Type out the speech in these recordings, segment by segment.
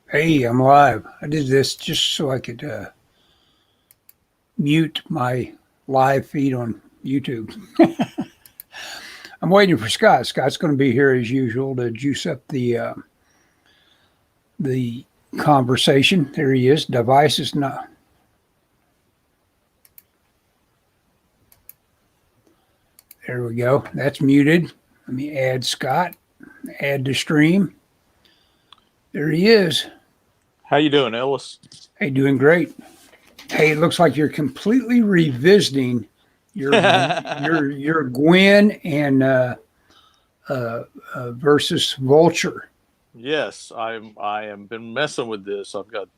Hey, I'm live. I did this just so I could mute my live feed on YouTube. I'm waiting for Scott. Scott's going to be here as usual to juice up the conversation. There he is. Device is not. There we go. That's muted. Let me add Scott. Add to stream. There he is. How you doing, Ellis? Hey, doing great. Hey, it looks like you're completely revisiting your Gwen and versus Vulture. Yes, I am been messing with this. I've got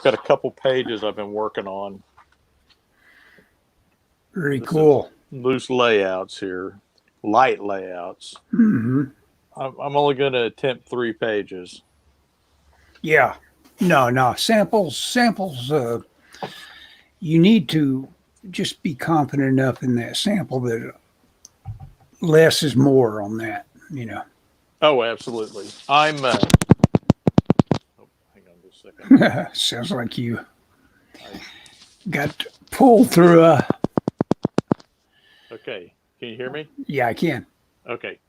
a couple pages I've been working on. Very cool. Loose layouts here, light layouts. Hmm. I'm only going to attempt 3 pages. Yeah. No. Samples. You need to just be confident enough in that sample that less is more on that. Oh, absolutely. I'm. Oh, hang on just a second. Sounds like you got pulled through a. Okay, can you hear me? Yeah, I can. Okay,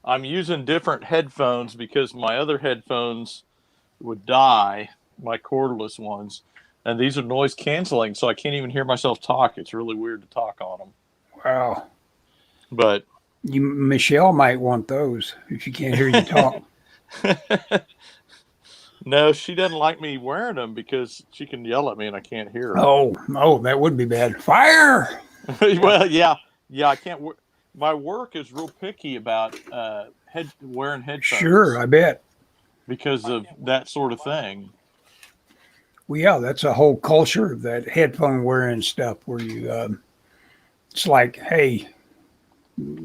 I'm using different headphones because my other headphones would die, my cordless ones, and these are noise canceling, so I can't even hear myself talk. It's really weird to talk on them. Wow. But Michelle might want those if you can't hear you talk. no, she doesn't like me wearing them because she can yell at me and I can't hear her. Oh, that would be bad. Fire! Well, yeah, I can't. My work is real picky about wearing headphones. Sure, I bet. Because of that sort of thing. Well, yeah, that's a whole culture of that headphone wearing stuff where you, it's like, hey,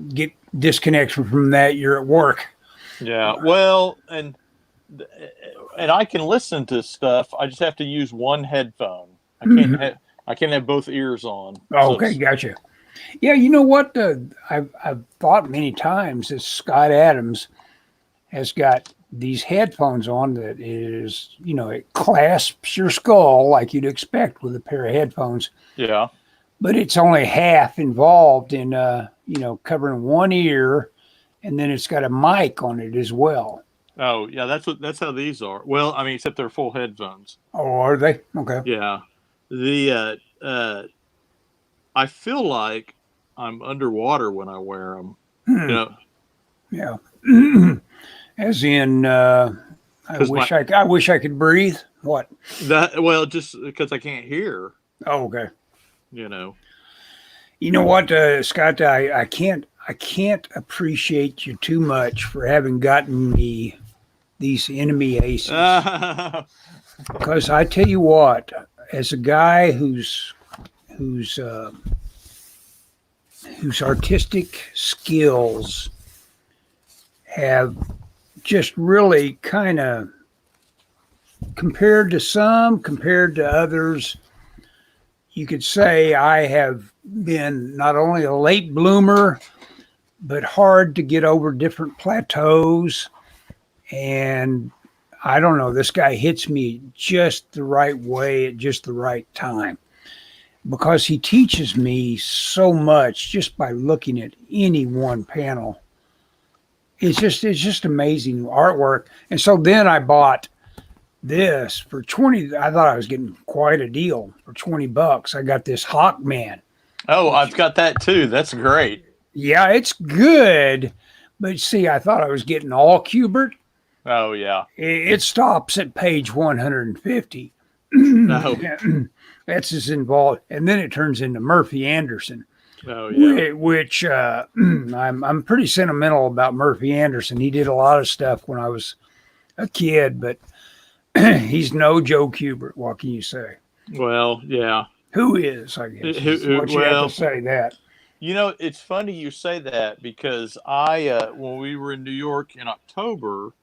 get disconnection from that. You're at work. Yeah, well, and I can listen to stuff. I just have to use one headphone. I can't have both ears on. Oh, okay, gotcha. Yeah, you know what? I've thought many times that Scott Adams has got these headphones on that is, it clasps your skull like you'd expect with a pair of headphones. Yeah. But it's only half involved in, covering one ear, and then it's got a mic on it as well. Oh, yeah, that's how these are. Well, I mean, except they're full headphones. Oh, are they? Okay. Yeah. I feel like I'm underwater when I wear them. Yeah. As in, I wish I could breathe. What? Just because I can't hear. Oh, okay. You know what, Scott? I can't appreciate you too much for having gotten me these enemy aces. Because I tell you what, as a guy whose artistic skills have just really kind of compared to others, you could say I have been not only a late bloomer, but hard to get over different plateaus. And I don't know, this guy hits me just the right way at just the right time, because he teaches me so much just by looking at any one panel. It's just amazing artwork. And so then I bought this for 20. I thought I was getting quite a deal for $20. I got this Hawkman. Oh, I've got that too. That's great. Yeah, it's good. But see, I thought I was getting all Kubert. Oh, yeah. It stops at page 150. No. That's as involved. And then it turns into Murphy Anderson. Oh, yeah. Which I'm pretty sentimental about Murphy Anderson. He did a lot of stuff when I was a kid, but he's no Joe Kubert. What can you say? Well, yeah. Who is, I guess. What you have to say that. It's funny you say that because when we were in New York in October,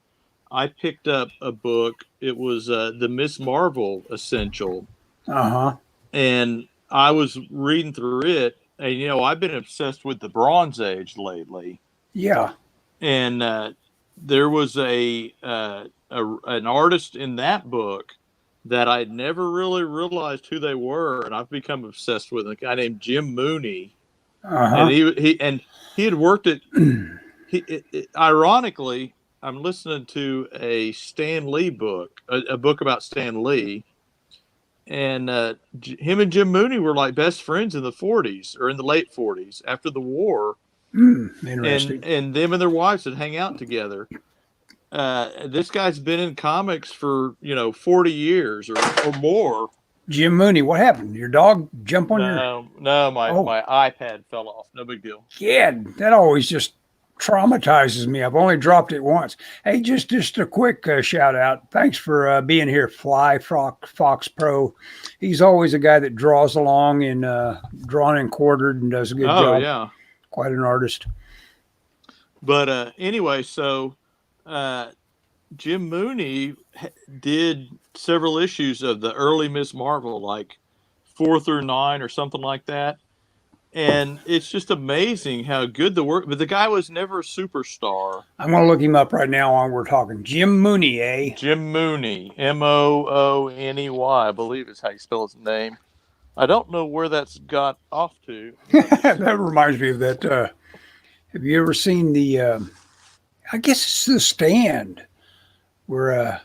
I picked up a book. It was the Miss Marvel Essential. Uh-huh. And I was reading through it. And, I've been obsessed with the Bronze Age lately. Yeah. And there was a an artist in that book that I'd never really realized who they were, and I've become obsessed with a guy named Jim Mooney, and Uh-huh. he had worked at ironically, I'm listening to a Stan Lee book, a book about Stan Lee, and him and Jim Mooney were like best friends in the 40s or in the late 40s after the war, Interesting. and them and their wives would hang out together. This guy's been in comics for 40 years or more. Jim Mooney, what happened? Your dog jump on your? No, my Oh, iPad fell off. No big deal. yeah, that always just traumatizes me. I've only dropped it once. Hey, just a quick shout out. Thanks for being here, Fly Fox Pro. He's always a guy that draws along and drawn and quartered and does a good Oh job. yeah. Quite an artist. But anyway, so Jim Mooney did several issues of the early Miss Marvel, like 4 through 9 or something like that. And it's just amazing how good the work. But the guy was never a superstar. I'm going to look him up right now while we're talking. Jim Mooney, eh? Jim Mooney, Mooney, I believe is how you spell his name. I don't know where that's got off to. That reminds me of that. Have you ever seen the? I guess it's The Stand, where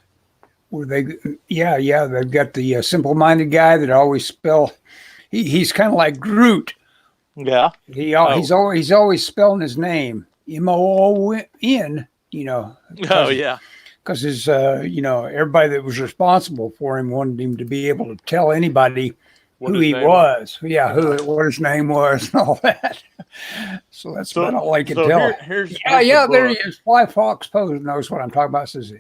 they, they've got the simple-minded guy that always spell. He's kind of like Groot. Yeah. He's always spelling his name Moon. Oh yeah. Because his everybody that was responsible for him wanted him to be able to tell anybody who he was. Yeah, what his name was and all that. So that's about all I can tell. Here's there he is. Fly Fox Pose knows what I'm talking about. Says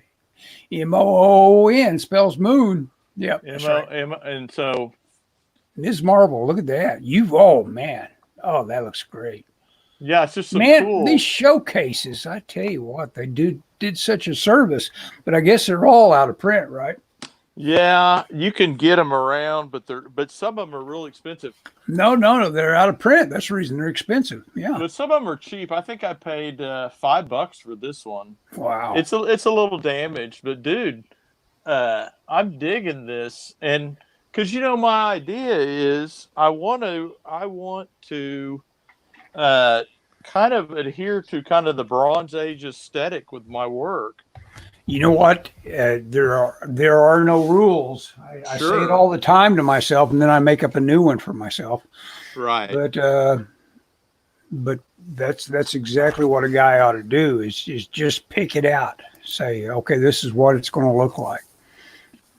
Moon spells moon. Yep. And so Ms. Marvel, look at that. Oh man. Oh, that looks great. Yeah, it's just so man, cool. These showcases, I tell you what, they did such a service, but I guess they're all out of print, right? Yeah, you can get them around, but some of them are really expensive. No, they're out of print. That's the reason they're expensive. Yeah, but some of them are cheap. I think I paid $5 for this one. Wow, it's a little damaged, but dude, I'm digging this, and because my idea is I want to kind of adhere to kind of the Bronze Age aesthetic with my work. You know what? There are no rules. I say it all the time to myself, and then I make up a new one for myself. Right. But that's exactly what a guy ought to do is just pick it out. Say, okay, this is what it's going to look like.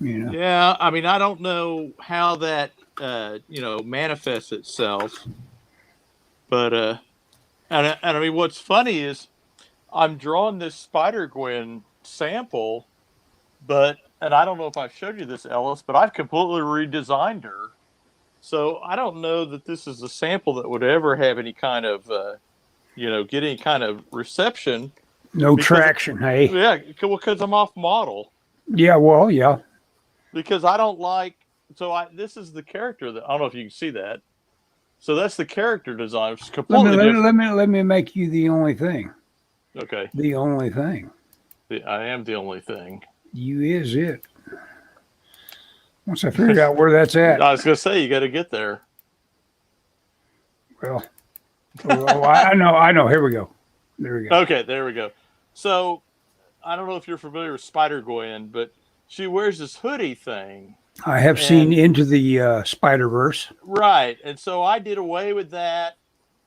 Yeah, I mean, I don't know how that manifests itself, but and I mean, what's funny is I'm drawing this Spider-Gwen sample, and I don't know if I've showed you this, Ellis, but I've completely redesigned her. So I don't know that this is a sample that would ever have any kind of, get any kind of reception. No traction, hey? Yeah, because I'm off model. Yeah, well, yeah. Because I don't like, this is the character that, I don't know if you can see that. So that's the character design. It's completely different. Let me make you the only thing. Okay. The only thing. I am the only thing. You is it. Once I figured out where that's at. I was going to say, you got to get there. Well, I know. Here we go. There we go. Okay, there we go. So, I don't know if you're familiar with Spider-Gwen, but she wears this hoodie thing. I have seen Into the Spider-Verse. Right. And so I did away with that.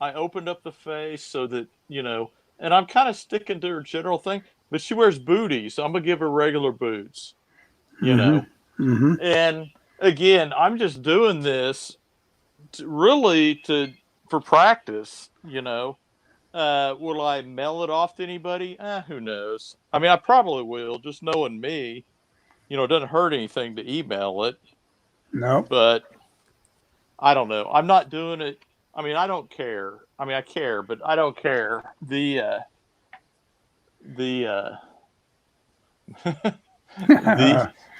I opened up the face so that, and I'm kind of sticking to her general thing, but she wears booties. So I'm going to give her regular boots, know. Mm-hmm. And again, I'm just doing this for practice, Will I mail it off to anybody? Who knows? I mean, I probably will, just knowing me. It doesn't hurt anything to email it. No. But I don't know. I'm not doing it. I mean, I don't care. I mean, I care, but I don't care.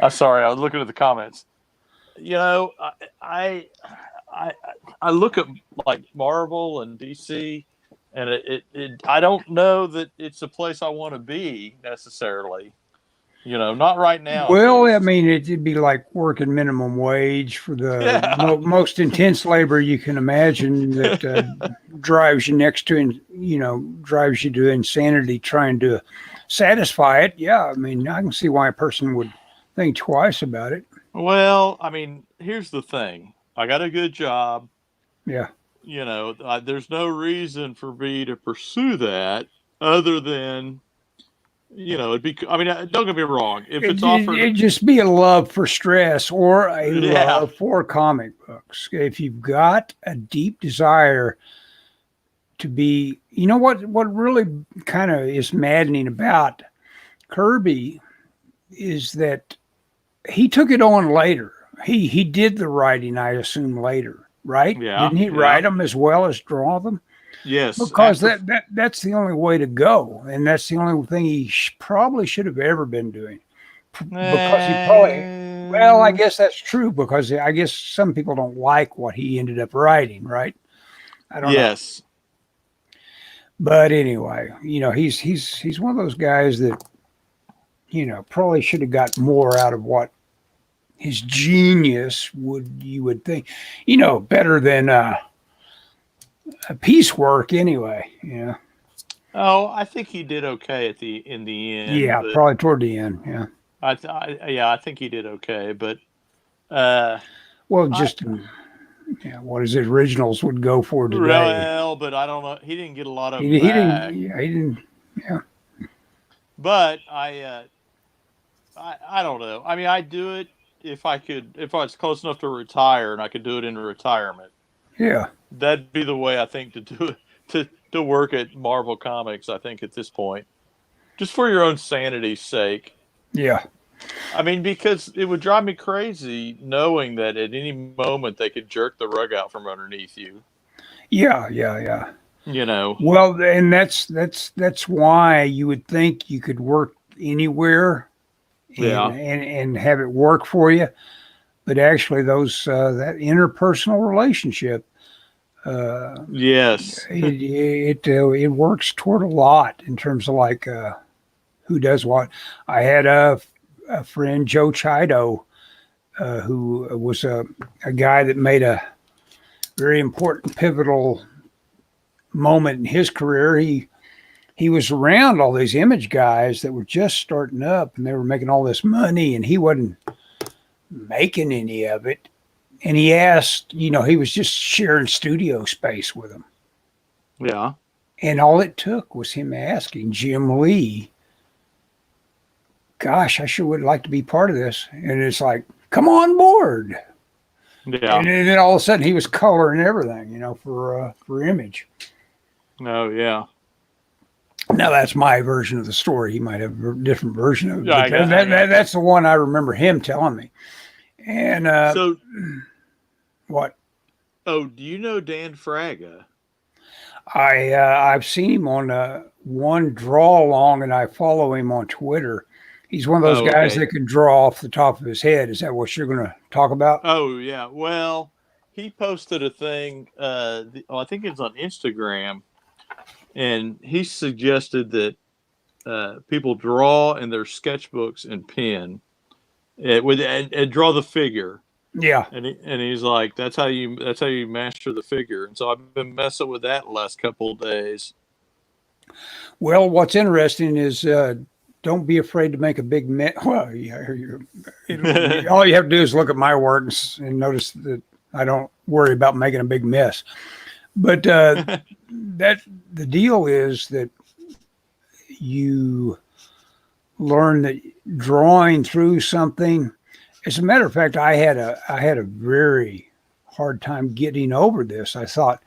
I'm sorry, I was looking at the comments. I look at like Marvel and DC, and I don't know that it's a place I want to be necessarily. Not right now. at Well, I least. mean, it'd be like working minimum wage for the Yeah. most intense labor you can imagine that drives you drives you to insanity trying to satisfy it. Yeah, I mean, I can see why a person would think twice about it. Well, I mean, here's the thing. I got a good job. Yeah. There's no reason for me to pursue that other than, it'd be, I mean, don't get me wrong. If it's offered, It'd just be a love for stress or a yeah, love for comic books. If you've got a deep desire to be, what really kind of is maddening about Kirby is that he took it on later. He did the writing, I assume, later, right? yeah, Didn't he write yeah. them as well as draw them? Yes. Because that's the only way to go, and that's the only thing he probably should have ever been doing. Because he probably, well, I guess that's true because I guess some people don't like what he ended up writing, right? I don't know. Yes. But anyway, he's one of those guys that probably should have got more out of what his genius you would think, better than piecework anyway. Yeah. Oh, I think he did okay in the end. Yeah, But probably toward the end. Yeah. I think he did okay. But Well, I, just what his originals would go for today. well, but I don't know. He didn't get a lot of He didn't. back. Yeah, he didn't. Yeah. But I don't know. I mean, I'd do it if I was close enough to retire and I could do it in retirement. Yeah. That'd be the way I think to do it to work at Marvel Comics. I think at this point, just for your own sanity's sake. Yeah. I mean, because it would drive me crazy knowing that at any moment they could jerk the rug out from underneath you. Yeah. Yeah. Yeah. Well, and that's why you would think you could work anywhere and have it work for you, but actually those that interpersonal relationship yes, it works toward a lot in terms of like who does what. I had a friend, Joe Chido, who was a guy that made a very important pivotal moment in his career. He was around all these image guys that were just starting up and they were making all this money and he wasn't making any of it. And he asked, he was just sharing studio space with them. yeah, And all it took was him asking Jim Lee, gosh, I sure would like to be part of this. And it's like, come on board. yeah. And then all of a sudden he was coloring everything, for Image. No, yeah. Now that's my version of the story. He might have a different version of it. Yeah, That's the one I remember him telling me. And So, what? oh, do you know Dan Fraga? I've seen him on one draw along, and I follow him on Twitter. He's one of those guys that can draw off the top of his head. Is that what you're going to talk about? Oh, yeah. Well, he posted a thing. I think it's on Instagram, and he suggested that people draw in their sketchbooks and pen and draw the figure. Yeah. And he's like, that's how you master the figure. And so I've been messing with that the last couple of days. Well, what's interesting is don't be afraid to make a big mess. Well, all you have to do is look at my works and notice that I don't worry about making a big mess. But the deal is that you learn that drawing through something. As a matter of fact, I had a very hard time getting over this. I thought,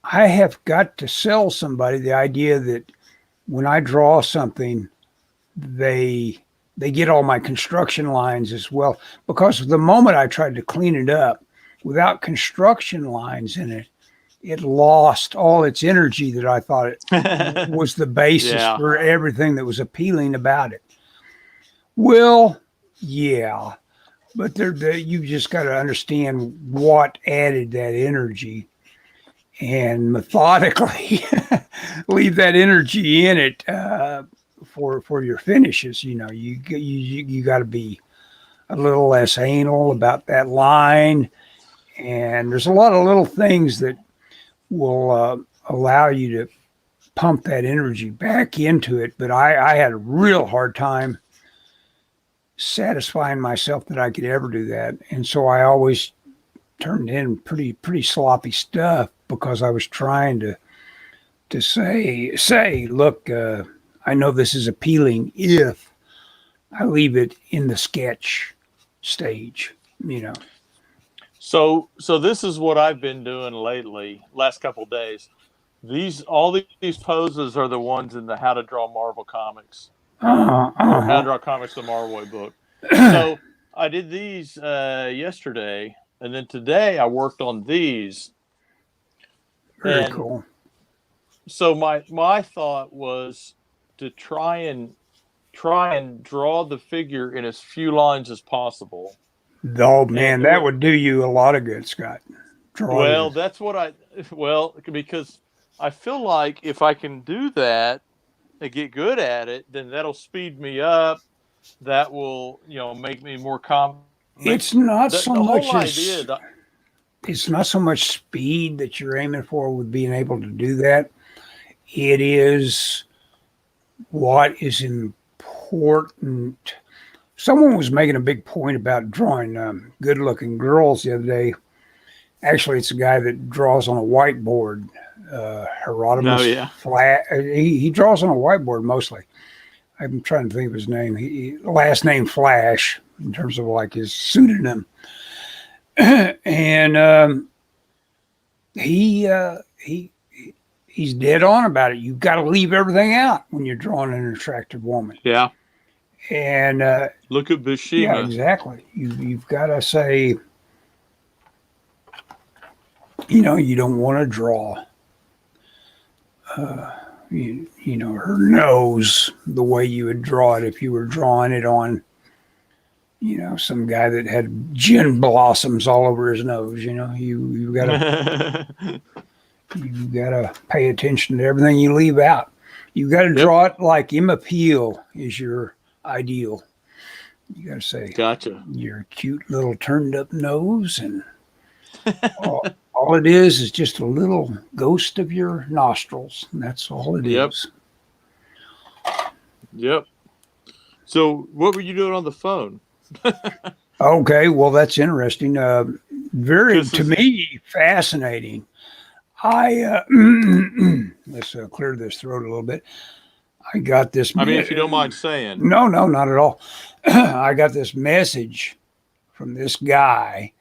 I have got to sell somebody the idea that when I draw something, they get all my construction lines as well. Because the moment I tried to clean it up without construction lines in it, it lost all its energy that I thought it was the basis for everything that was appealing about it. Well, yeah, but you've just got to understand what added that energy and methodically leave that energy in it. for your finishes. You know, you got to be a little less anal about that line, and there's a lot of little things that will allow you to pump that energy back into it. But I had a real hard time satisfying myself that I could ever do that, and so I always turned in pretty sloppy stuff because I was trying to say, look, I know this is appealing if I leave it in the sketch stage, you know. So this is what I've been doing lately, last couple of days. All these poses are the ones in the How to Draw Marvel comics, or How to Draw Comics, the Marvel book. So I did these yesterday, and then today I worked on these. Very cool. So my thought was to try and draw the figure in as few lines as possible. Oh man, that would do you a lot of good, Scott. Well, that's what because I feel like if I can do that and get good at it, then that'll speed me up. That will, make me more confident. It's not so much it's not so much speed that you're aiming for with being able to do that. It is what is important. Someone was making a big point about drawing good-looking girls the other day. Actually, it's a guy that draws on a whiteboard. Hieronymus Flash. He draws on a whiteboard mostly. I'm trying to think of his name. Last name Flash in terms of like his pseudonym. And he's dead on about it. You've got to leave everything out when you're drawing an attractive woman. Yeah. And look at Bashima. Yeah, exactly. You've got to say, you don't want to draw, her nose the way you would draw it if you were drawing it on, some guy that had gin blossoms all over his nose. You gotta pay attention to everything you leave out. You got to draw it like Emma Peel is your ideal. You got to say, gotcha. Your cute little turned up nose, and all it is just a little ghost of your nostrils. And that's all it is. Yep. So what were you doing on the phone? Okay, well, that's interesting. Very, to me, fascinating. Let's clear this throat a little bit. I got this. If you don't mind saying. No, not at all. I got this message from this guy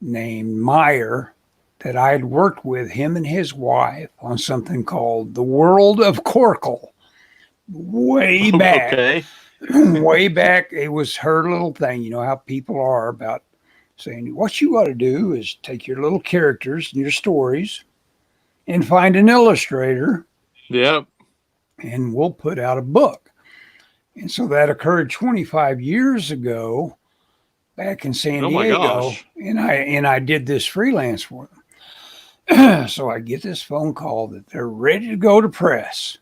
named Meyer that I had worked with him and his wife on something called The World of Corkle. Way back. Okay. Way back. It was her little thing. You know how people are about saying, what you ought to do is take your little characters and your stories and find an illustrator. Yep. And we'll put out a book. And so that occurred 25 years ago back in San Diego. My gosh. And I did this freelance for them. So I get this phone call that they're ready to go to press.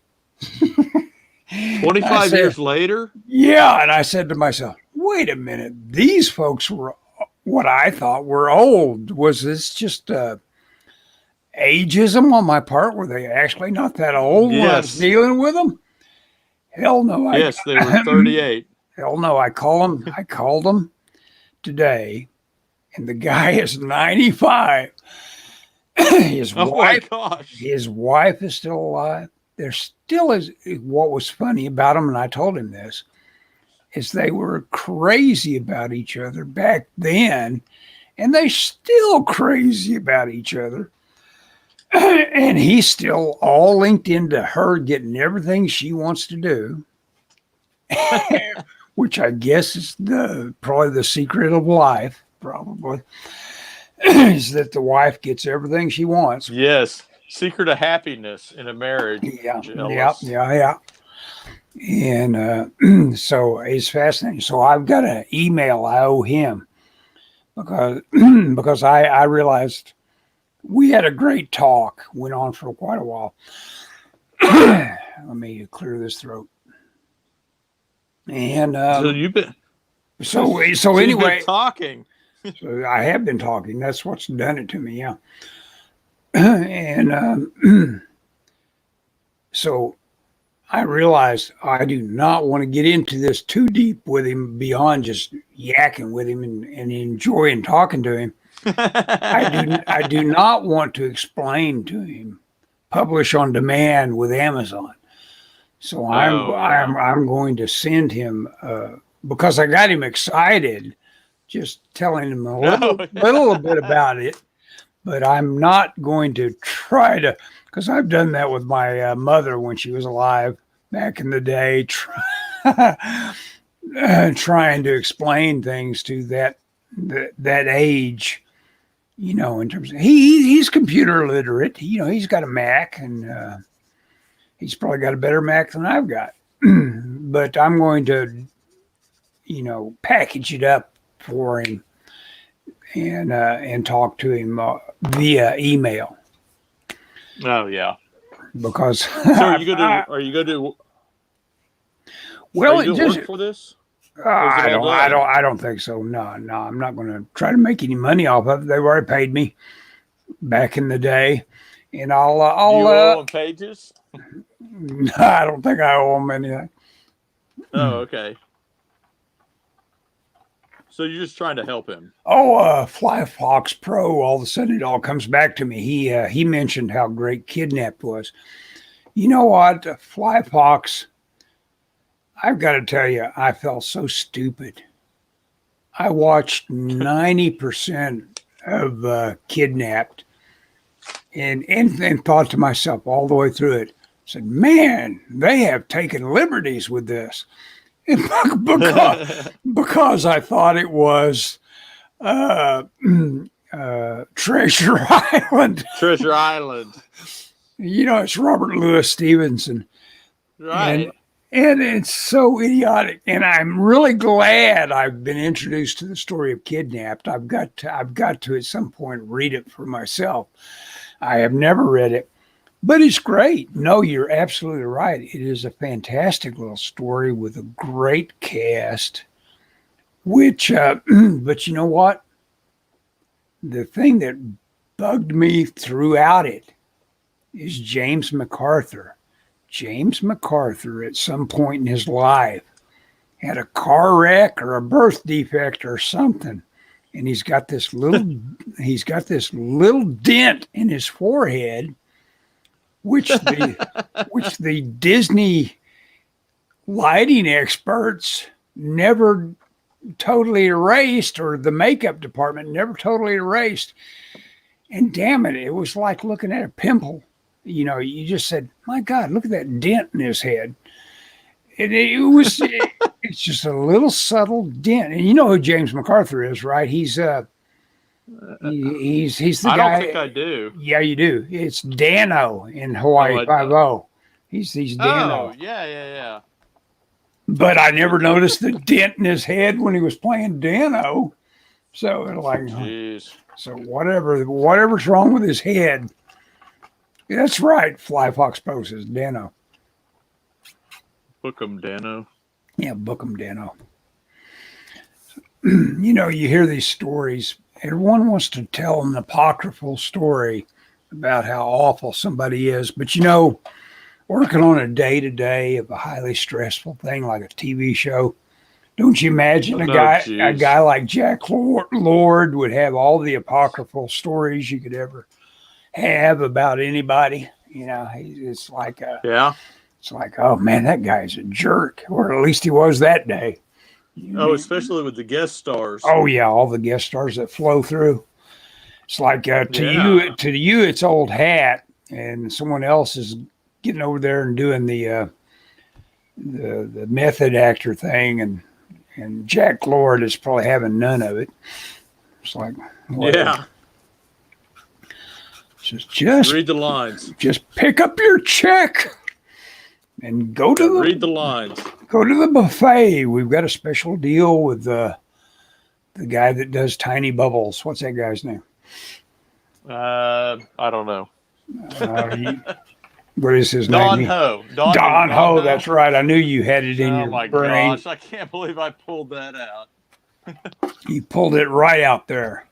25 years later? Yeah. And I said to myself, wait a minute. These folks were what I thought were old. Was this just ageism on my part? Were they actually not that old when I was dealing with them? Hell no. Yes, they were 38. Hell no. I called them today, and the guy is 95. His wife is still alive. There still is. What was funny about them, and I told him this, is they were crazy about each other back then, and they're still crazy about each other. And he's still all linked into her getting everything she wants to do, which I guess is probably the secret of life, probably, is that the wife gets everything she wants. Yes. Secret of happiness in a marriage. Yeah. And so it's fascinating. So I've got an email I owe him because I realized we had a great talk, went on for quite a while. Let me clear this throat. And So you've been so you've anyway, been talking. so I have been talking. That's what's done it to me. Yeah. And so I realized I do not want to get into this too deep with him beyond just yakking with him and enjoying talking to him. I do not want to explain to him publish on demand with Amazon. So Oh, yeah. I'm going to send him because I got him excited just telling him a Oh, little bit about it, but I'm not going to try to, because I've done that with my mother when she was alive back in the day, trying to explain things to that age. In terms of he's computer literate. He's got a Mac, and he's probably got a better Mac than I've got. But I'm going to, package it up for him and talk to him via email oh yeah. because So are you going to? Are you going to? well, Are it you going to just work for this? Or is it I all don't done? I don't think so. No, I'm not going to try to make any money off of it. They've already paid me back in the day, and Do you owe them pages? I don't think I owe them anything. Oh, okay. So you're just trying to help him. Oh, Flyfox Pro. All of a sudden, it all comes back to me. He mentioned how great Kidnapped was. You know what, Flyfox? I've got to tell you, I felt so stupid. I watched 90% of Kidnapped, and thought to myself all the way through it. Said, "Man, they have taken liberties with this." because I thought it was Treasure Island. Treasure Island. It's Robert Louis Stevenson, Right. and it's so idiotic. And I'm really glad I've been introduced to the story of Kidnapped. I've got to at some point read it for myself. I have never read it. But it's great. No, you're absolutely right. It is a fantastic little story with a great cast. Which, but you know what? The thing that bugged me throughout it is James MacArthur. James MacArthur, at some point in his life, had a car wreck or a birth defect or something, and he's got this little dent in his forehead, which the Disney lighting experts never totally erased, or the makeup department never totally erased. And damn it, it was like looking at a pimple. You just said, "My God, look at that dent in his head." It's just a little subtle dent. And you know who James MacArthur is, right? He's the I guy. don't think I do. Yeah, you do. It's Dano in Hawaii Five-0. He's Dano. Oh, yeah. But I never noticed the dent in his head when he was playing Dano. So like, Jeez. so whatever's wrong with his head. That's right. Flyfox Pro says Dano. Book 'em, Dano. Yeah, book 'em, Dano. You hear these stories. Everyone wants to tell an apocryphal story about how awful somebody is. But working on a day-to-day of a highly stressful thing like a TV show, don't you imagine a guy like Jack Lord would have all the apocryphal stories you could ever have about anybody? It's like it's like, oh man, that guy's a jerk, or at least he was that day. Oh, especially with the guest stars. Oh yeah, all the guest stars that flow through. It's like to you, it's old hat, and someone else is getting over there and doing the method actor thing, and Jack Lord is probably having none of it. It's like, whatever. Yeah. Just read the lines. Just pick up your check and read the lines. Go to the buffet. We've got a special deal with the guy that does Tiny Bubbles. What's that guy's name? I don't know. What is his Don name? Ho. Don Ho. That's right. I knew you had it in Oh your my brain. gosh! I can't believe I pulled that out. You pulled it right out there.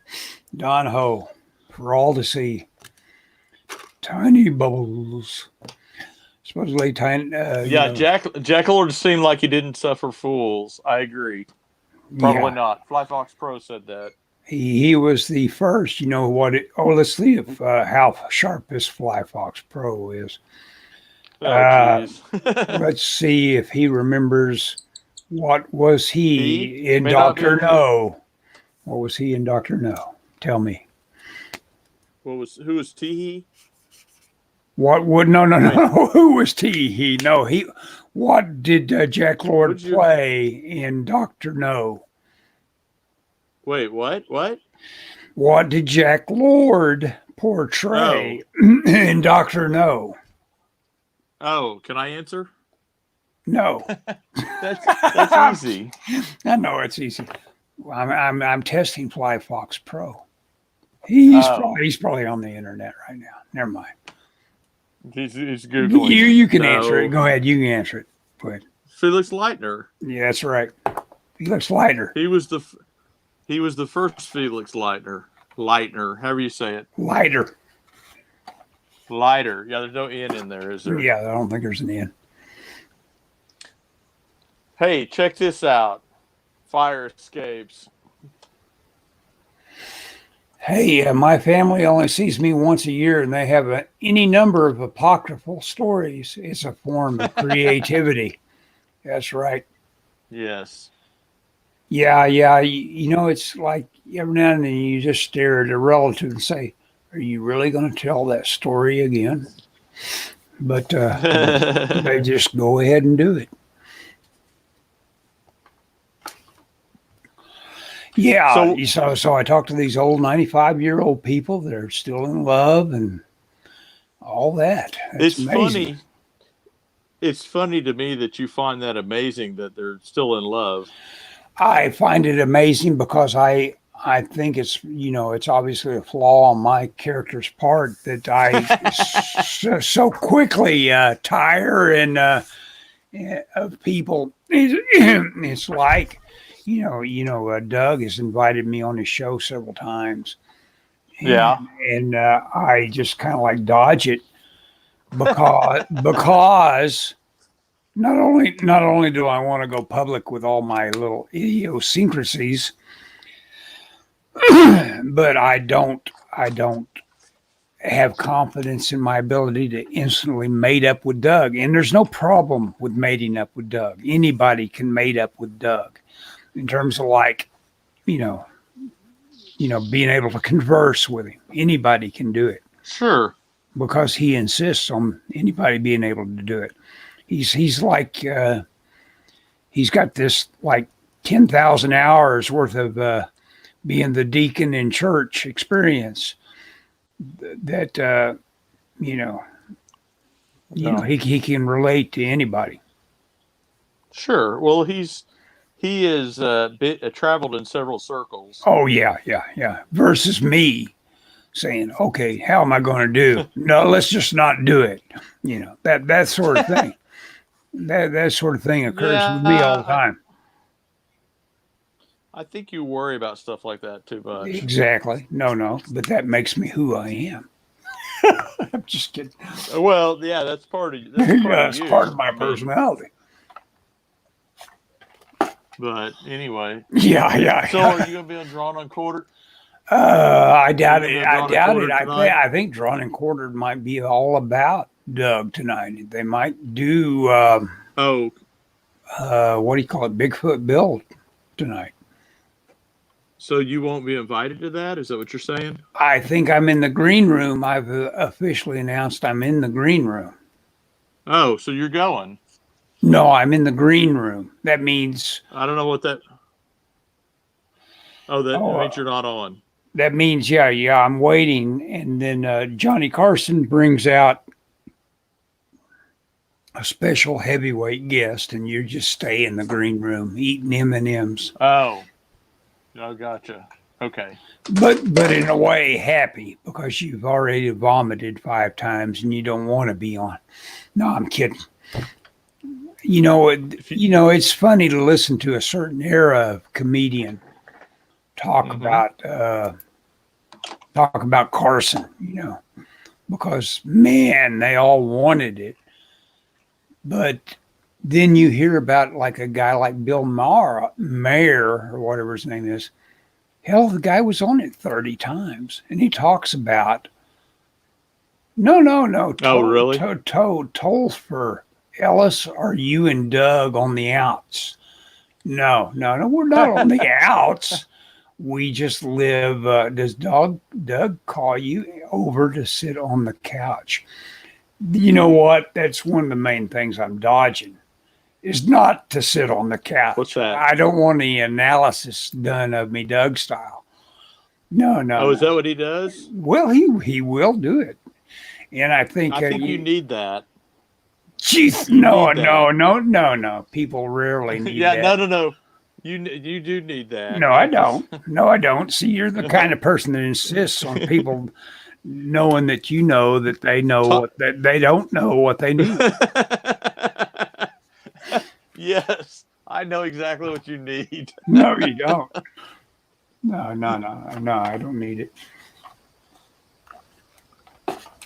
Don Ho, for all to see. Tiny bubbles. Supposedly tiny. Yeah, Jack Lord seemed like he didn't suffer fools. I agree. Probably Yeah. not. Fly Fox Pro said that. He was the first. You know what? Let's see if how sharp this Fly Fox Pro is. Oh, Uh, jeez. let's see if he remembers what was he in may not be Doctor able to. No. What was he in Doctor No? Tell me. Who was Teehee? What would no. Who was he? No, he. What did Jack Lord Would you play in Doctor No? wait? What? What? What did Jack Lord portray in Doctor No? Oh, can I answer? No, That's easy. I know it's easy. I'm testing Fly Fox Pro. He's probably on the internet right now. Never mind. He's googling. You can answer it. Go ahead. You can answer it. Go ahead. Felix Leitner. Yeah, that's right. He looks lighter. He was the first Felix Leitner. Leitner, however you say it. Lighter. Lighter. Yeah, there's no N in there, is there? Yeah, I don't think there's an N. Hey, check this out. Fire escapes. Hey, my family only sees me once a year, and they have any number of apocryphal stories. It's a form of creativity. That's right. Yes. Yeah. You know, it's like every now and then you just stare at a relative and say, "Are you really going to tell that story again?" But they just go ahead and do it. Yeah. So I talked to these old 95-year-old people that are still in love and all that. It's amazing. funny. It's funny to me that you find that amazing that they're still in love. I find it amazing because I think it's, you know, it's obviously a flaw on my character's part that I so quickly tire and of people. It's like, Doug has invited me on his show several times. And I just kind of like dodge it because not only do I want to go public with all my little idiosyncrasies, but I don't have confidence in my ability to instantly mate up with Doug. And there's no problem with mating up with Doug. Anybody can mate up with Doug in terms of like, being able to converse with him. Anybody can do it. Sure. Because he insists on anybody being able to do it. He's like, he's got this like 10,000 hours worth of being the deacon in church experience that, he can relate to anybody. Sure. Well, he is traveled in several circles. Oh yeah. Versus me saying, okay, how am I going to do? No, let's just not do it. That sort of thing. That sort of thing occurs with me all the time. I think you worry about stuff like that too much. Exactly. No, but that makes me who I am. I'm just kidding. Well, yeah, that's part of you. That's part of my personality. But anyway. Yeah. So are you going to be on Drawn and Quartered? I doubt it. I think Drawn and Quartered might be all about Doug tonight. They might do what do you call it? Bigfoot Bill tonight. So you won't be invited to that? Is that what you're saying? I think I'm in the green room. I've officially announced I'm in the green room. Oh, so you're going? No, I'm in the green room. That means I don't know what that. Oh, that means you're not on. That means yeah. I'm waiting, and then Johnny Carson brings out a special heavyweight guest, and you just stay in the green room eating M&Ms. Oh, gotcha. Okay. but in a way happy because you've already vomited 5 times and you don't want to be on. No, I'm kidding. It's funny to listen to a certain era of comedian talk Mhm. about Carson, because man, they all wanted it. But then you hear about like a guy like Bill Maher or whatever his name is. Hell, the guy was on it 30 times, and he talks about no, Oh, really? Tolfer, Ellis, are you and Doug on the outs? No, we're not on the outs. We just live. Does Doug call you over to sit on the couch? You know what? That's one of the main things I'm dodging is not to sit on the couch. What's that? I don't want the analysis done of me Doug style. No. Oh, is that what he does? Well, he will do it, and I think you need that. Jeez, You no, need that. no. People rarely need Yeah, that. no. You do need that. No, I don't. No, I don't. See, you're the kind of person that insists on people knowing that you know that they know what that they don't know what they need. Yes, I know exactly what you need. No, you don't. No, I don't need it.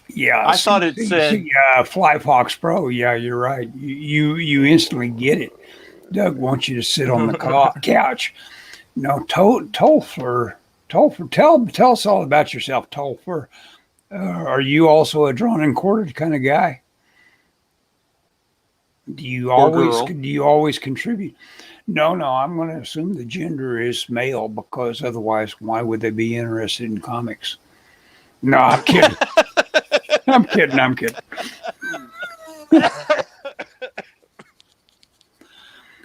Yeah, I thought it said Fly Fox Pro. Yeah, you're right. You instantly get it. Doug wants you to sit on the couch. No, Tolfer. Tell us all about yourself, Tolfer. Are you also a drawn and quartered kind of guy? Do you always contribute? No, I'm going to assume the gender is male because otherwise, why would they be interested in comics? No, I'm kidding. I'm kidding.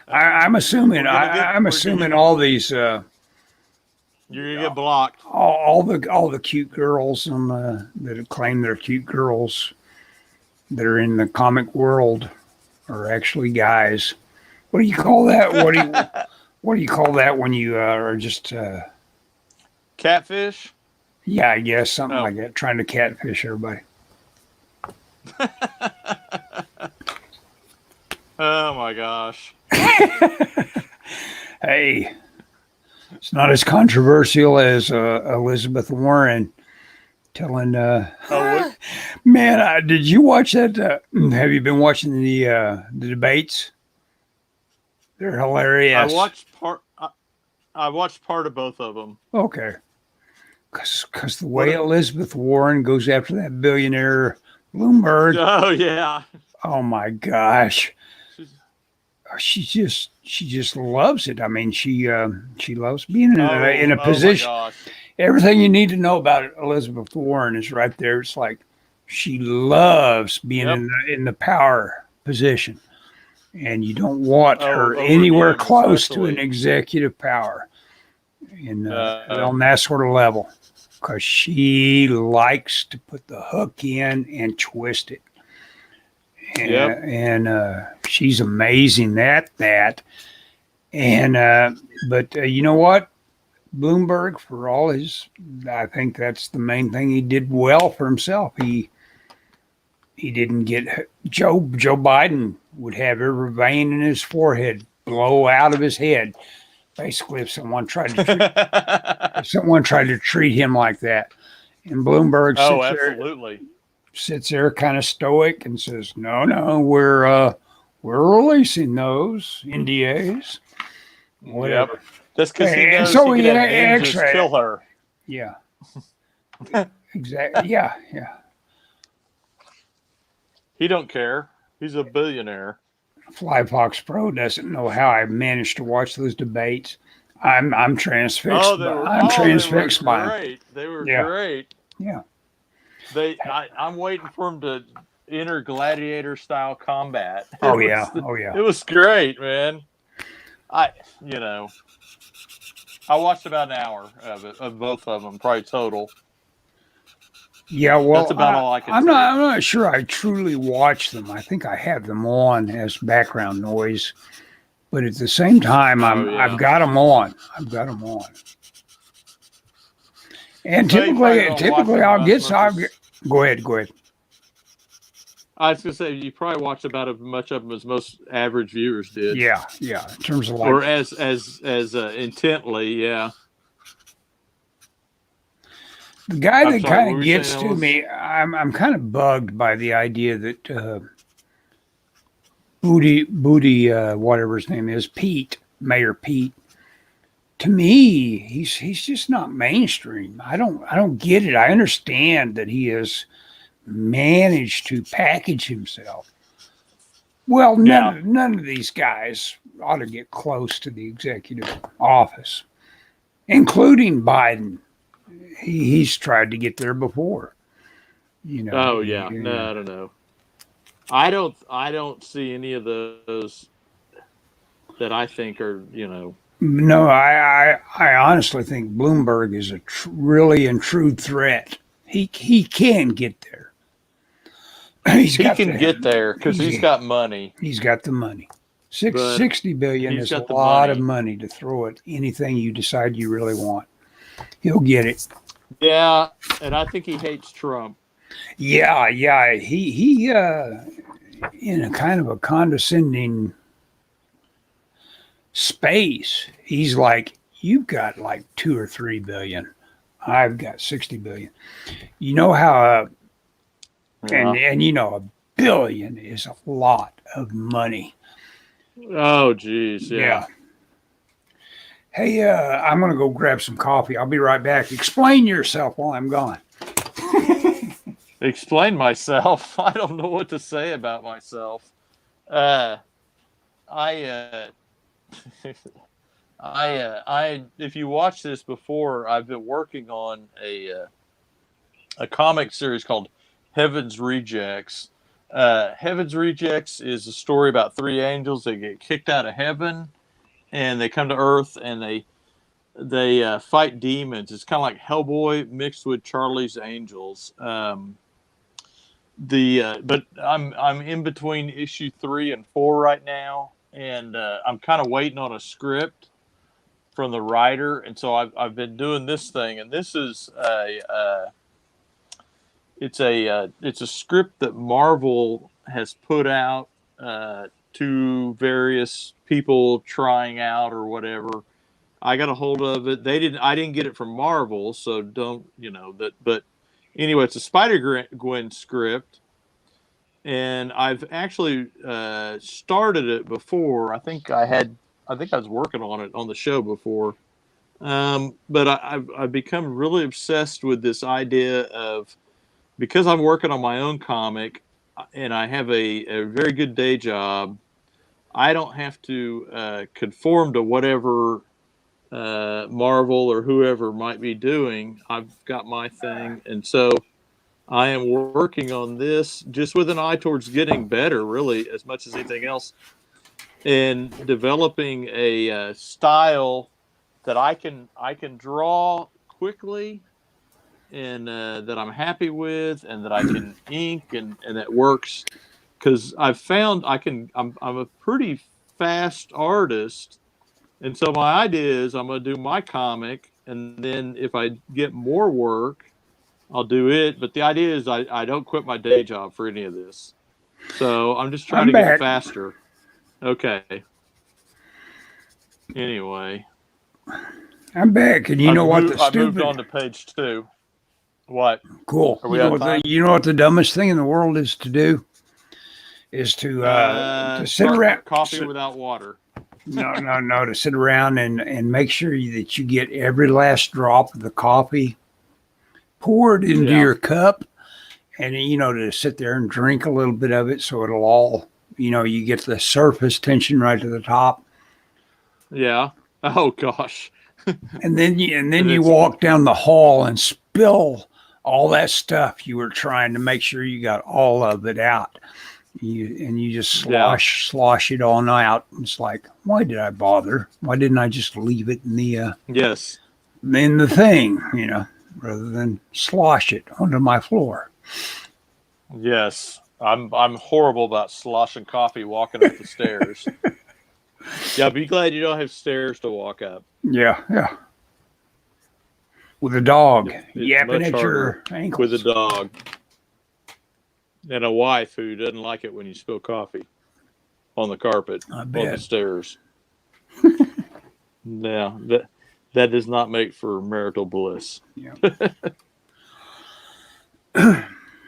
I'm assuming. I'm assuming all these. You're gonna get blocked. All the cute girls that claim they're cute girls that are in the comic world are actually guys. What do you call that? What do you call that when you are just catfish? Yeah, I guess something like that. Trying to catfish everybody. Oh my gosh. Hey, it's not as controversial as Elizabeth Warren telling. Man, did you watch that? Have you been watching the debates? They're hilarious. I watched part of both of them. Okay, because the way Elizabeth Warren goes after that billionaire Bloomberg. Oh yeah. Oh my gosh. She just loves it. I mean, she loves being in a position. Everything you need to know about Elizabeth Warren is right there. It's like she loves being in the power position, and you don't want her anywhere close to an executive power on that sort of level, because she likes to put the hook in and twist it. And she's amazing at that. And but you know what? Bloomberg, for all his, I think that's the main thing he did well for himself. He didn't get Joe Biden would have every vein in his forehead blow out of his head. Basically, if someone tried to treat him like that, and Bloomberg sits there kind of stoic and says, no, we're releasing those NDAs, whatever. Yep. That's because he knows he can have just kill her. Yeah. Exactly. Yeah. He don't care. He's a billionaire. Fly Fox Pro doesn't know how I managed to watch those debates. I'm transfixed. Transfixed by them. They were great. Yeah. I'm waiting for him to enter gladiator style combat. It was great, man. I watched about an hour of both of them, probably total. Yeah, well, that's about all I can. I'm not sure I truly watched them. I think I have them on as background noise, but at the same time, I've got them on. And So you probably typically, don't watch them I'll as get much some. as Go ahead, go ahead. I was gonna say. You probably watched about as much of them as most average viewers did, Yeah, yeah. In terms of like or as intently. Yeah. the guy I'm that sorry. What kind were of you saying, gets to Ellis? me, I'm kind of bugged by the idea that Booty, whatever his name is, Pete, Mayor Pete. To me, he's just not mainstream. I don't get it. I understand that he has managed to package himself. Well, Yeah. none of these guys ought to get close to the executive office, including Biden. He's tried to get there before. You know, Oh yeah. No, I don't know. I don't see any of those that I think are, no, I honestly think Bloomberg is a really and true threat. He can get there. He's he got can get there because he's he's got money, he's got the money. but 60 billion he's is a got the lot of money. money to throw at anything you decide you really want. He'll get it. Yeah, and I think he hates Trump. Yeah, yeah. He in a kind of a condescending space. He's like, you've got like 2 or 3 billion. I've got 60 billion. You know how, Yeah. and you know, a billion is a lot of money. Oh, geez. Yeah. Yeah. Hey, I'm gonna go grab some coffee. I'll be right back. Explain yourself while I'm gone. Explain myself. I don't know what to say about myself. Uh, I, if you watch this before, I've been working on a comic series called Heaven's Rejects. Heaven's Rejects is a story about three angels that get kicked out of heaven and they come to Earth and they fight demons. It's kind of like Hellboy mixed with Charlie's Angels. But I'm in between issue 3 and 4 right now, and I'm kind of waiting on a script from the writer, and so I've been doing this thing, and this is it's a script that Marvel has put out to various people trying out or whatever. I got a hold of it. I didn't get it from Marvel, so don't that. But anyway, it's a Spider Gwen script, and I've actually started it before. I think I was working on it on the show before. But I've become really obsessed with this idea of, because I'm working on my own comic and I have a very good day job, I don't have to conform to whatever Marvel or whoever might be doing. I've got my thing. And so I am working on this just with an eye towards getting better, really, as much as anything else, and developing a style that I can draw quickly and that I'm happy with, and that I can ink and that works. Because I've found I'm a pretty fast artist, and so my idea is I'm going to do my comic, and then if I get more work, I'll do it. But the idea is I don't quit my day job for any of this. So I'm just trying I'm to get back. faster. Okay. Anyway, I'm back, and you know what the I moved stupid on to page 2. What? cool. Are we out of time? You know what the dumbest thing in the world is to do is to sit around. Start coffee without water. No, to sit around and make sure that you get every last drop of the coffee poured into Yeah. your cup, and to sit there and drink a little bit of it so it'll all, you get the surface tension right to the top, Yeah. Oh gosh. and then you And it's walk down the hall and spill all that stuff you were trying to make sure you got all of it out. You just slosh it on out. It's like, why did I bother? Why didn't I just leave it in yes. the thing, rather than slosh it onto my floor? Yes. I'm horrible about sloshing coffee walking up the stairs. Yeah, be glad you don't have stairs to walk up. Yeah, yeah. with a dog It's yapping much at your ankles. with a dog and a wife who doesn't like it when you spill coffee on the carpet I on the bet. stairs. Yeah, that does not make for marital bliss. Yeah.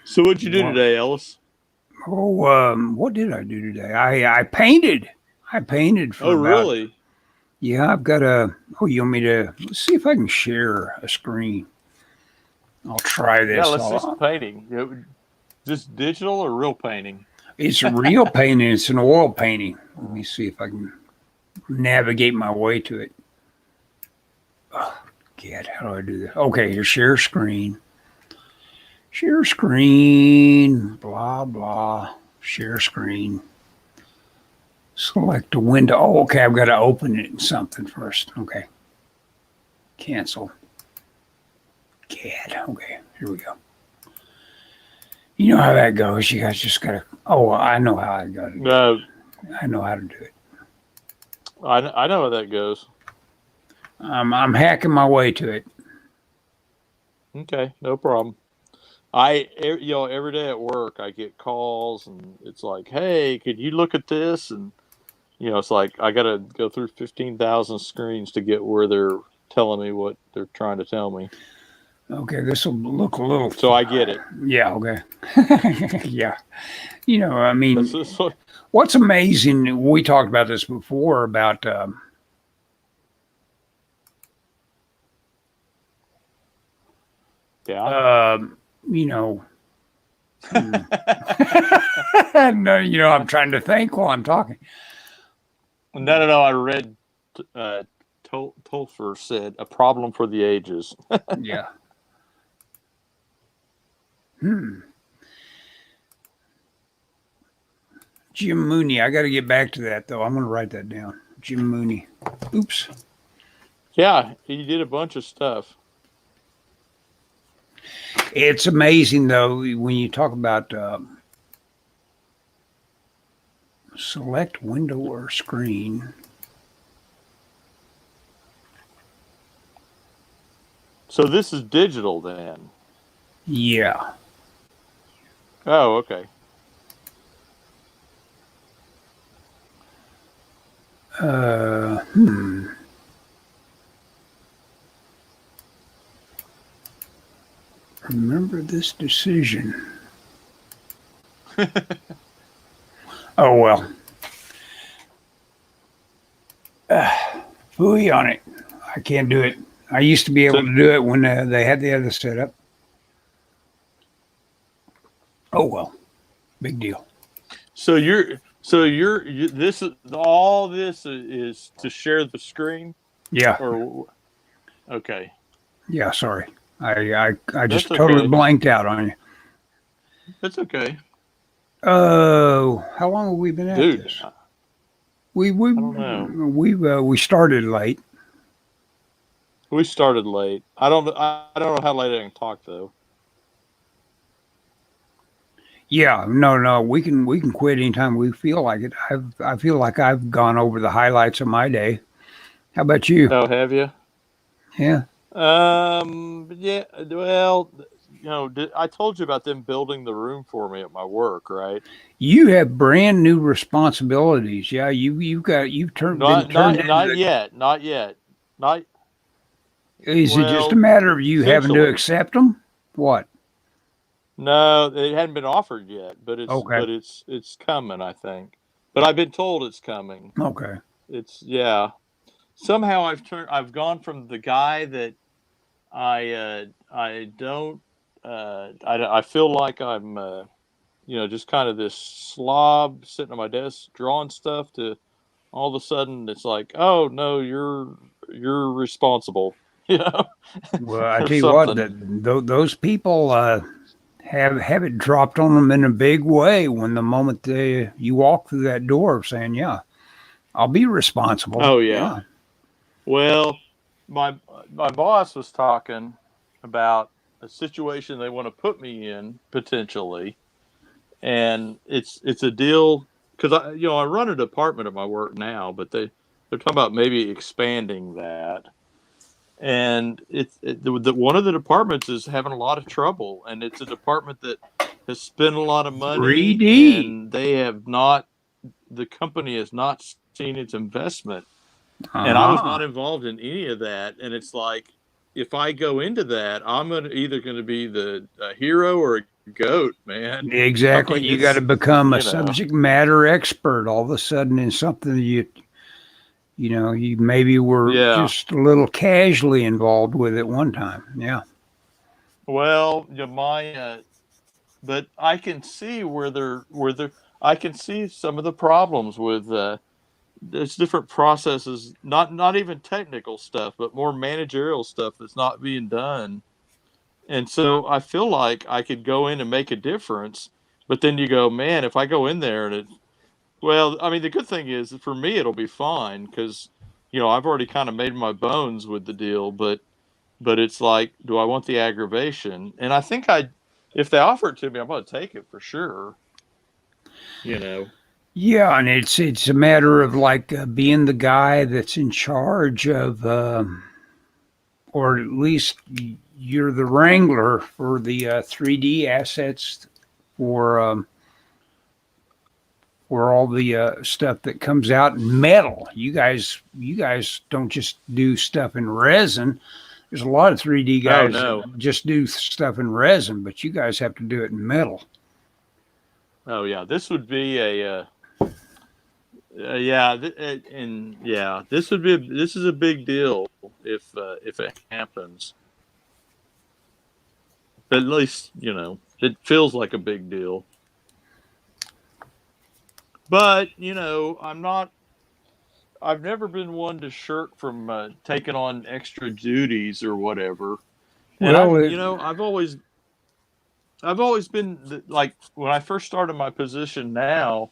So what'd you do today, Ellis? Oh, what did I do today? I painted. I painted for Oh, about. really? Yeah, I've got a. Oh, you want me to? Let's see if I can share a screen. I'll try this. Yeah, let's see some painting. Just digital or real painting? It's a real painting. It's an oil painting. Let me see if I can navigate my way to it. Oh, God, how do I do this? Okay, here, share screen. Share screen. Blah, blah. Share screen. Select a window. Oh, okay, I've got to open it in something first. Okay. Cancel. God, okay, here we go. You know how that goes. You guys just got to. Oh, I know how I got it. No, I know how to do it. I know how that goes. I'm hacking my way to it. Okay, no problem. Every day at work I get calls and it's like, hey, could you look at this? And it's like I got to go through 15,000 screens to get where they're telling me what they're trying to tell me. Okay, this will look a little. So I get it. Yeah. Okay. Yeah. I mean, That's what, what's amazing? We talked about this before about. yeah. No, I'm trying to think while I'm talking. No. I read Tolfer said a problem for the ages. Yeah. Jim Mooney. I got to get back to that though. I'm going to write that down. Jim Mooney. Oops. Yeah, he did a bunch of stuff. It's amazing though when you talk about select window or screen. So this is digital then? Yeah. Oh, okay. Remember this decision. Oh, well. Phooey on it. I can't do it. I used to be able to do it when they had the other setup. Oh, well. Big deal. So this is all this is to share the screen? Yeah. Or okay. Yeah, sorry. I just That's totally okay. blanked out on you. That's okay. Oh, how long have we been at Dude, this? I don't know. We started late. We started late. I don't know how late I can talk though. Yeah, no, we can quit anytime we feel like it. I feel like I've gone over the highlights of my day. How about you? Oh, have you? Yeah. Yeah. Well, I told you about them building the room for me at my work, right? You have brand new responsibilities. Yeah, you've turned Not into. yet. Not. Is it just a Well, matter of you having to essentially. accept them? What? No, it hadn't been offered yet, but Okay. it's coming, I think. But I've been told it's coming. Okay. Yeah. Somehow I've gone from the guy that I don't I feel like I'm just kind of this slob sitting at my desk drawing stuff to all of a sudden it's like, oh no, you're responsible, Well, I or tell you what, something. those people have it dropped on them in a big way when the moment you walk through that door, saying, "Yeah, I'll be responsible." Oh yeah. Yeah. Well, my boss was talking about a situation they want to put me in potentially, and it's a deal because I run a department at my work now, but they're talking about maybe expanding that, and one of the departments is having a lot of trouble, and it's a department that has spent a lot of money, 3D. and the company has not seen its investment. And I was Uh-huh. not involved in any of that. And it's like, if I go into that, I'm either going to be the hero or a goat, man. I Exactly. mean, You got to it's, become a you know, subject matter expert all of a sudden in something you maybe were yeah. just a little casually involved with at one time. Yeah. Well, but I can see I can see some of the problems with, there's different processes, not even technical stuff, but more managerial stuff that's not being done. And so I feel like I could go in and make a difference, but then you go, man, if I go in there and well, I mean, the good thing is for me, it'll be fine because, I've already kind of made my bones with the deal, but it's like, do I want the aggravation? And I think if they offer it to me, I'm going to take it for sure, you know? Yeah, and it's a matter of like being the guy that's in charge of, or at least you're the wrangler for the 3D assets for all the stuff that comes out in metal. You guys don't just do stuff in resin. There's a lot of 3D Oh, guys that no. just do stuff in resin, but you guys have to do it in metal. Oh, yeah. This would be yeah, and yeah, this is a big deal if it happens. At least, it feels like a big deal. But, I've never been one to shirk from taking on extra duties or whatever. And Well, it, I've always been like, when I first started my position now,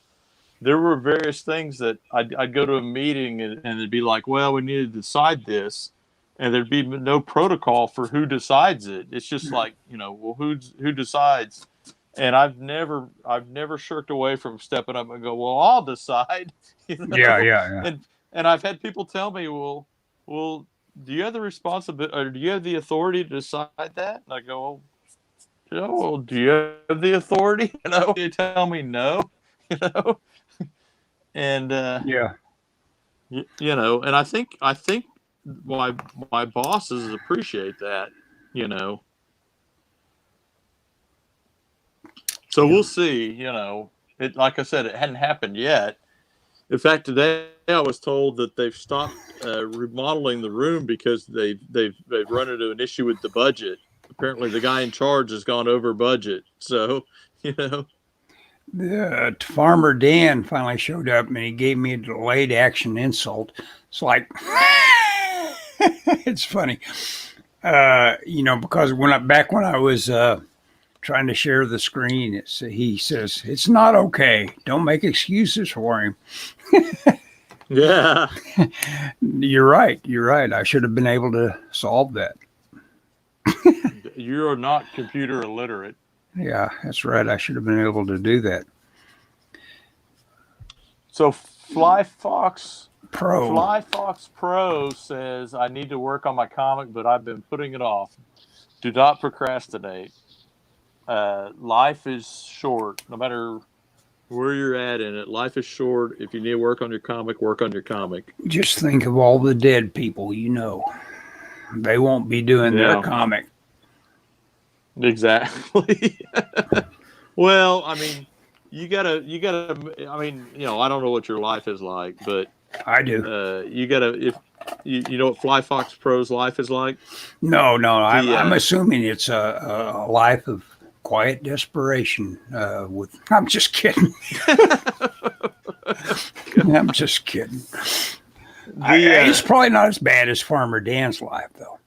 there were various things that I'd go to a meeting and it'd be like, well, we need to decide this. And there'd be no protocol for who decides it. It's just like, well, who decides? And I've never shirked away from stepping up and go, well, I'll decide, yeah, yeah, and I've had people tell me, well, do you have the responsibility or do you have the authority to decide that? And I go, well, do you have the authority? They tell me no, you know, and yeah. and I think my bosses appreciate that, you know. So Yeah. we'll see, It, like I said, it hadn't happened yet. In fact, today I was told that they've stopped remodeling the room because they've run into an issue with the budget. Apparently, the guy in charge has gone over budget. So, you know, Farmer Dan finally showed up and he gave me a delayed action insult. It's like, it's funny, because back when I was trying to share the screen, he says it's not okay. Don't make excuses for him. yeah, You're right. You're right. I should have been able to solve that. you're not computer illiterate. Yeah, that's right. I should have been able to do that. So Fly Fox Pro. Pro says I need to work on my comic, but I've been putting it off. Do not procrastinate. Life is short. No matter where you're at in it, life is short. If you need to work on your comic, work on your comic. Just think of all the dead people you know. They won't be doing their Yeah, comic. exactly. Well, I mean, you gotta. I mean, I don't know what your life is like, but I do. you gotta. If you know what Fly Fox Pro's life is like, No, no. he I'm assuming it's a life of quiet desperation. I'm just kidding. I'm just kidding. It's probably not as bad as Farmer Dan's life, though.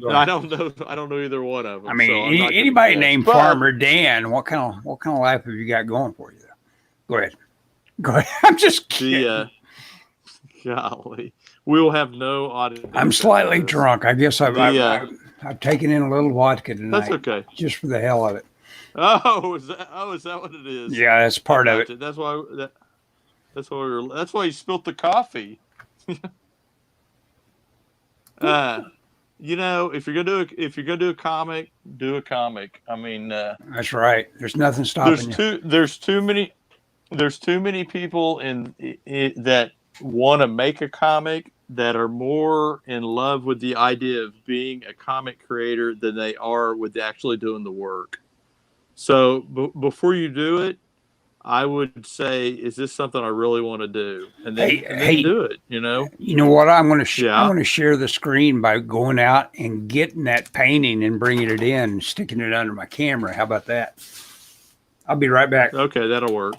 I don't know. I don't know either one of them. I mean, so I'm not gonna anybody guess. named But Farmer Dan, what kind of life have you got going for you? There? Go ahead. Go ahead. I'm just kidding. Golly, we'll have no audience. I'm slightly drunk. I guess I've taken in a little vodka tonight. That's okay. Just for the hell of it. Oh, is that what it is? Yeah, that's part of it. That's why. That's why you spilt the coffee. If you're gonna do a comic, do a comic. I mean, That's right. There's nothing stopping you. there's too many people that want to make a comic that are more in love with the idea of being a comic creator than they are with actually doing the work. So before you do it, I would say, is this something I really want to do? And then do it. You know what? I'm Yeah. going to share the screen by going out and getting that painting and bringing it in and sticking it under my camera. How about that? I'll be right back. Okay, that'll work.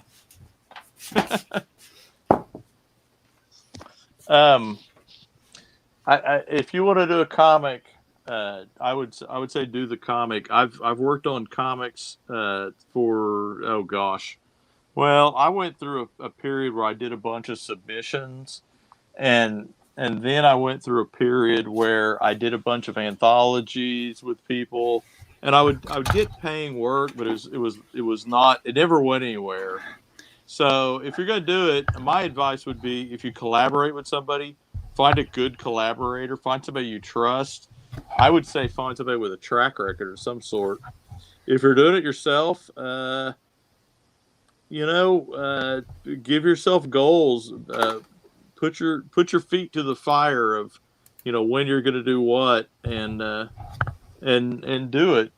If you want to do a comic, I would say do the comic. I've worked on comics for, oh gosh. Well, I went through a period where I did a bunch of submissions, and then I went through a period where I did a bunch of anthologies with people, and I would get paying work, but it never went anywhere. So if you're going to do it, my advice would be, if you collaborate with somebody, find a good collaborator, find somebody you trust. I would say find somebody with a track record of some sort. If you're doing it yourself, give yourself goals. Put your feet to the fire of, when you're going to do what, and do it.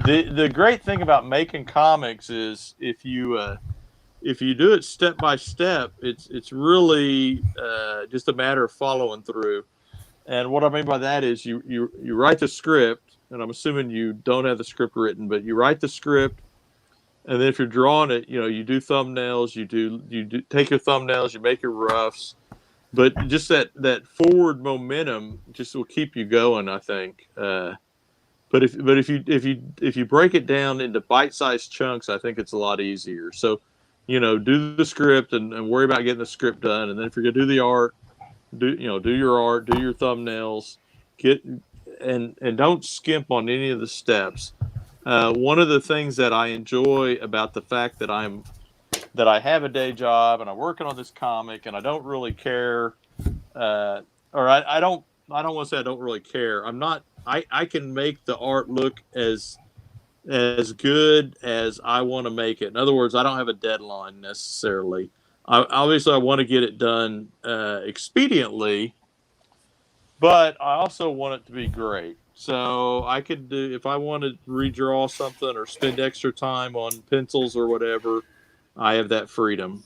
The great thing about making comics is if you do it step by step, it's really just a matter of following through. And what I mean by that is you write the script, and I'm assuming you don't have the script written, but you write the script, and then if you're drawing it, you do thumbnails, you do take your thumbnails, you make your roughs, but just that forward momentum just will keep you going, I think. But if you break it down into bite-sized chunks, I think it's a lot easier. So, do the script and worry about getting the script done. And then if you're gonna do the art, do your art, do your thumbnails, and don't skimp on any of the steps. One of the things that I enjoy about the fact that I have a day job and I'm working on this comic and I don't really care, or I don't want to say I don't really care. I can make the art look as good as I want to make it. In other words, I don't have a deadline necessarily. Obviously, I want to get it done expediently, but I also want it to be great. So I could do, if I want to redraw something or spend extra time on pencils or whatever, I have that freedom.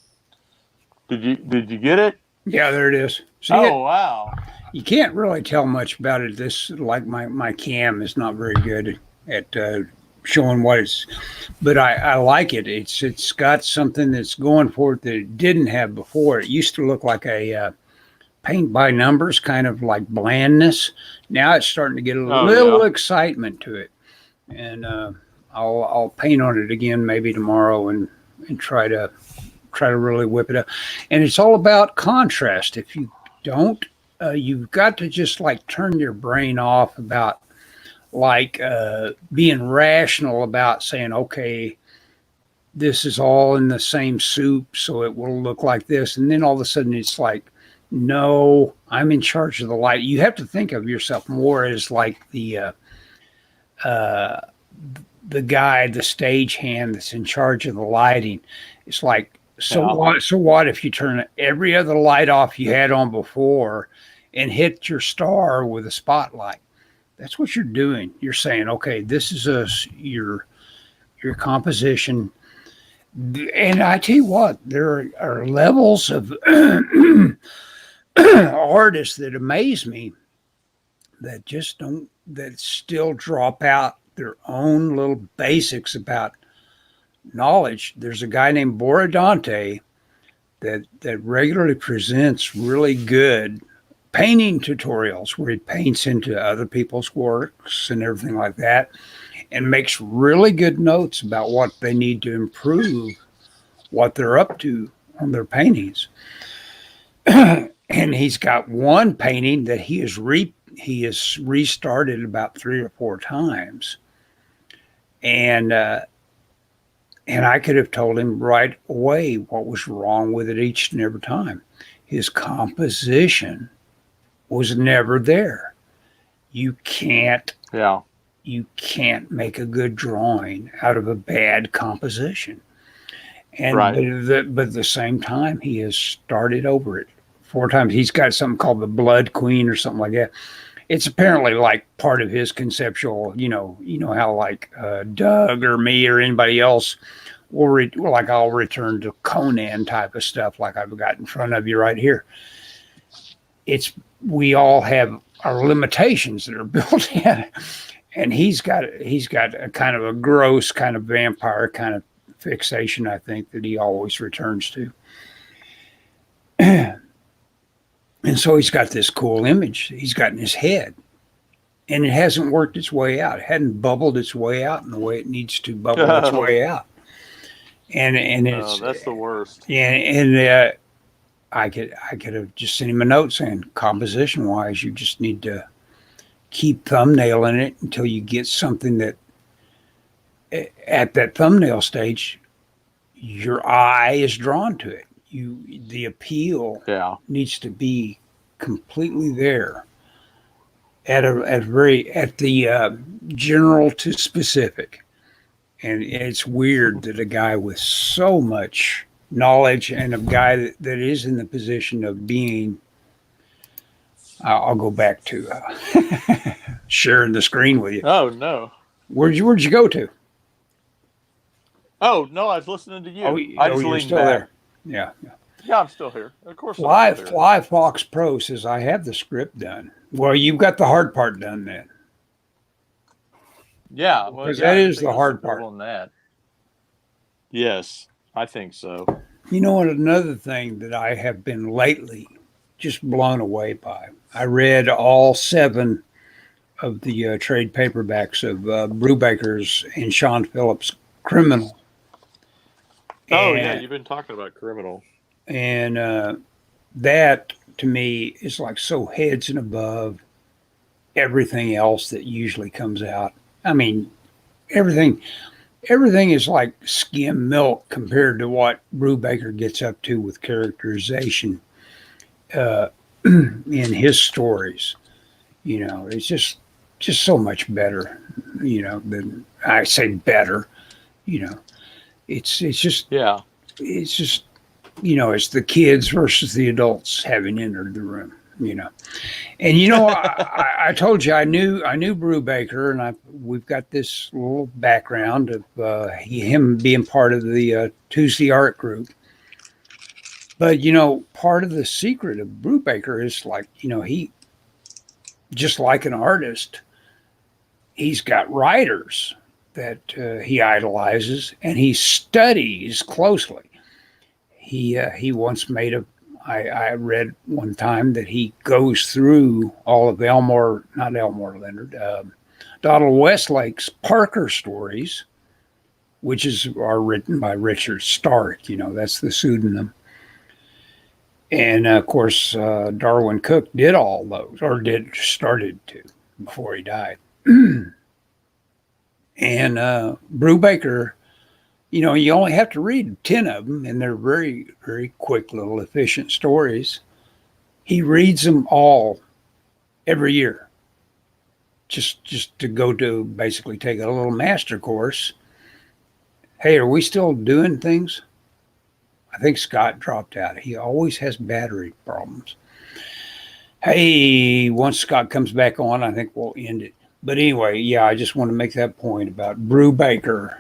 Did you get it? Yeah, there it is. See oh, it? Wow. You can't really tell much about it. My cam is not very good at showing what it's, but I like it. It's got something that's going for it that it didn't have before. It used to look like a paint by numbers, kind of like blandness. Now it's starting to get a little excitement to it, and I'll paint on it again maybe tomorrow and try to really whip it up. And it's all about contrast. If you don't, you've got to just like turn your brain off about being rational about saying, okay, this is all in the same soup, so it will look like this. And then all of a sudden it's like, no, I'm in charge of the light. You have to think of yourself more as like the guy, the stage hand that's in charge of the lighting. It's like, so what if you turn every other light off you had on before and hit your star with a spotlight? That's what you're doing. You're saying, okay, this is your composition. And I tell you what, there are levels of artists that amaze me that just don't, that still drop out their own little basics about knowledge. There's a guy named Borodante that regularly presents really good painting tutorials where he paints into other people's works and everything like that, and makes really good notes about what they need to improve, what they're up to on their paintings. And he's got one painting that he has restarted about 3 or 4 times, and I could have told him right away what was wrong with it each and every time. His composition was never there. You can't Yeah. make a good drawing out of a bad composition. And Right. but at the same time, he has started over it 4 times. He's got something called the Blood Queen or something like that. It's apparently like part of his conceptual, how like Doug or me or anybody else like I'll return to Conan type of stuff like I've got in front of you right here. We all have our limitations that are built in, and he's got a kind of a gross kind of vampire kind of fixation, I think, that he always returns to. And so he's got this cool image he's got in his head, and it hasn't worked its way out. It hadn't bubbled its way out in the way it needs to bubble its way out. And it's that's the worst. and I could have just sent him a note saying, composition wise, you just need to keep thumbnailing it until you get something that at that thumbnail stage your eye is drawn to it. The appeal needs to be completely there at the general to specific. And it's weird that a guy with so much knowledge and a guy that is in the position of being, I'll go back to sharing the screen with you. Oh no. Where'd you go to? Oh no, I was listening to you. I just you're leaned still back. there. Yeah. Yeah, I'm still here. Of course. Fly Fox Pro says I have the script done. Well, you've got the hard part done then. Yeah, because that is the hard part. On that. Yes, I think so. You know what? Another thing that I have been lately just blown away by. I read all 7 of the trade paperbacks of Brubaker's and Sean Phillips' Criminal. Yeah, you've been talking about Criminal. And that, to me, is like so heads and above everything else that usually comes out. I mean, everything is like skim milk compared to what Brubaker gets up to with characterization in his stories. It's just so much better, than I say better, it's just, it's just, it's the kids versus the adults having entered the room, and I told you I knew Brubaker, and we've got this little background of him being part of the Tuesday Art Group. But part of the secret of Brubaker is like he, just like an artist, he's got writers that he idolizes and he studies closely. He once made I read one time that he goes through all of Donald Westlake's Parker stories, which are written by Richard Stark. That's the pseudonym. And of course, Darwin Cook did all those, or started to before he died. And Brubaker, you only have to read 10 of them, and they're very, very quick little efficient stories. He reads them all every year, just to go to basically take a little master course. Hey, are we still doing things? I think Scott dropped out. He always has battery problems. Hey, once Scott comes back on, I think we'll end it. But anyway, yeah, I just want to make that point about Brubaker.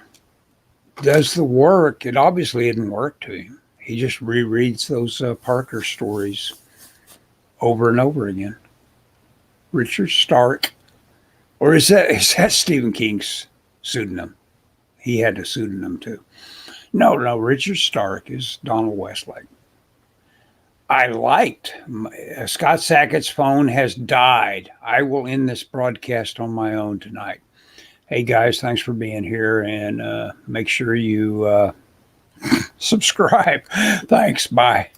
Does the work. It obviously didn't work to him. He just rereads those Parker stories over and over again. Richard Stark. Or is that Stephen King's pseudonym? He had a pseudonym too. No, Richard Stark is Donald Westlake. I liked Scott Sackett's phone has died. I will end this broadcast on my own tonight. Hey guys, thanks for being here, and make sure you subscribe. Thanks. Bye.